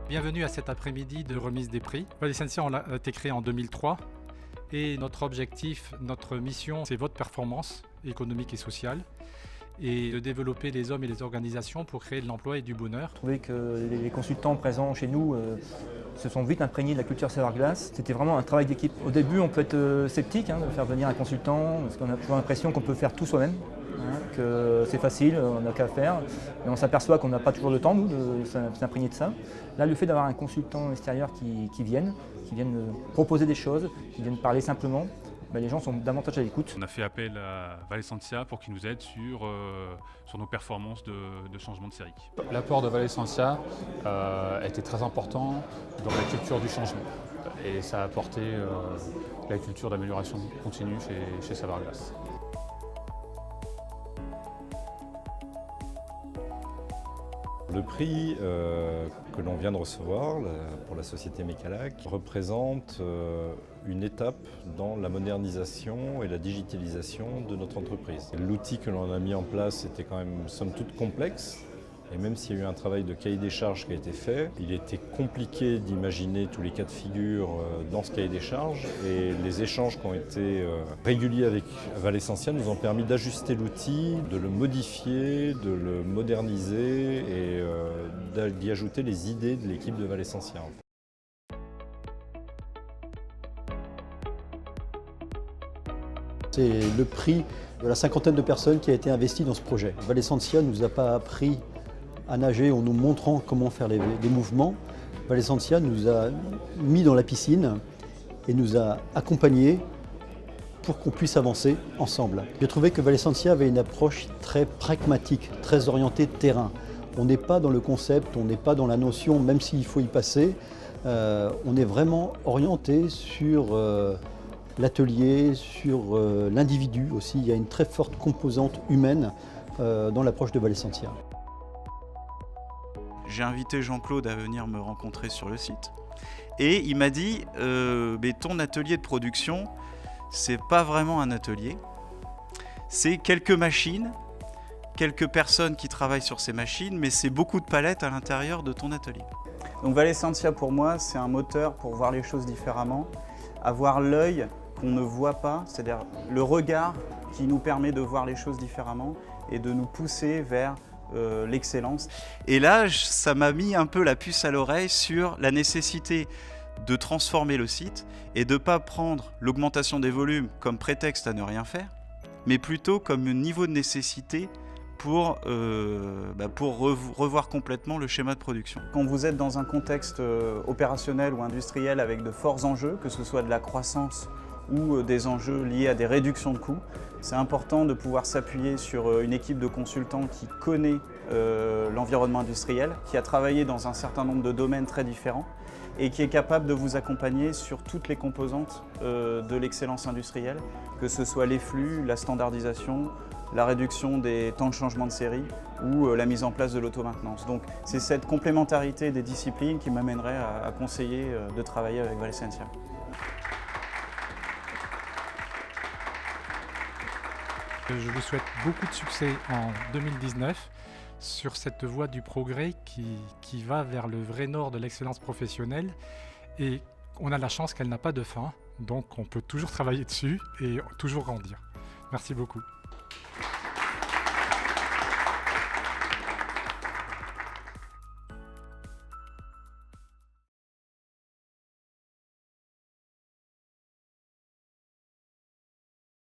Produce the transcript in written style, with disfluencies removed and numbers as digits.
Bienvenue à cet après-midi de remise des prix. Valesensia a été créé en 2003 et notre objectif, notre mission, c'est votre performance économique et sociale et de développer les hommes et les organisations pour créer de l'emploi et du bonheur. Je trouvais que les consultants présents chez nous se sont vite imprégnés de la culture Savoir-Glace. C'était vraiment un travail d'équipe. Au début, on peut être sceptique de faire venir un consultant parce qu'on a toujours l'impression qu'on peut faire tout soi-même. Que c'est facile, on n'a qu'à faire, mais on s'aperçoit qu'on n'a pas toujours le temps, nous, de s'imprégner de ça. Là, le fait d'avoir un consultant extérieur qui vienne proposer des choses, qui viennent parler simplement, les gens sont davantage à l'écoute. On a fait appel à Valesensia pour qu'il nous aide sur nos performances de changement de série. L'apport de Valesensia a été très important dans la culture du changement et ça a apporté la culture d'amélioration continue chez Savoir-Glace. Le prix que l'on vient de recevoir pour la société Mecalac représente une étape dans la modernisation et la digitalisation de notre entreprise. L'outil que l'on a mis en place était quand même somme toute complexe. Et même s'il y a eu un travail de cahier des charges qui a été fait, il était compliqué d'imaginer tous les cas de figure dans ce cahier des charges. Et les échanges qui ont été réguliers avec Valesensia nous ont permis d'ajuster l'outil, de le modifier, de le moderniser et d'y ajouter les idées de l'équipe de Valesensia. C'est le prix de la cinquantaine de personnes qui a été investi dans ce projet. Valesensia ne nous a pas appris à nager en nous montrant comment faire les mouvements. Valesensia nous a mis dans la piscine et nous a accompagnés pour qu'on puisse avancer ensemble. J'ai trouvé que Valesensia avait une approche très pragmatique, très orientée terrain. On n'est pas dans le concept, on n'est pas dans la notion, même s'il faut y passer. On est vraiment orienté sur l'atelier, sur l'individu aussi. Il y a une très forte composante humaine dans l'approche de Valesensia. J'ai invité Jean-Claude à venir me rencontrer sur le site et il m'a dit ton atelier de production, c'est pas vraiment un atelier, c'est quelques machines, quelques personnes qui travaillent sur ces machines, mais c'est beaucoup de palettes à l'intérieur de ton atelier. Donc Valesensia pour moi, c'est un moteur pour voir les choses différemment, avoir l'œil qu'on ne voit pas, c'est-à-dire le regard qui nous permet de voir les choses différemment et de nous pousser vers l'excellence. Et là, ça m'a mis un peu la puce à l'oreille sur la nécessité de transformer le site et de ne pas prendre l'augmentation des volumes comme prétexte à ne rien faire, mais plutôt comme un niveau de nécessité pour revoir complètement le schéma de production. Quand vous êtes dans un contexte opérationnel ou industriel avec de forts enjeux, que ce soit de la croissance ou des enjeux liés à des réductions de coûts, c'est important de pouvoir s'appuyer sur une équipe de consultants qui connaît l'environnement industriel, qui a travaillé dans un certain nombre de domaines très différents et qui est capable de vous accompagner sur toutes les composantes de l'excellence industrielle, que ce soit les flux, la standardisation, la réduction des temps de changement de série ou la mise en place de l'automaintenance. Donc c'est cette complémentarité des disciplines qui m'amènerait à conseiller de travailler avec Valesensia. Je vous souhaite beaucoup de succès en 2019 sur cette voie du progrès qui va vers le vrai nord de l'excellence professionnelle et on a la chance qu'elle n'a pas de fin, donc on peut toujours travailler dessus et toujours grandir. Merci beaucoup.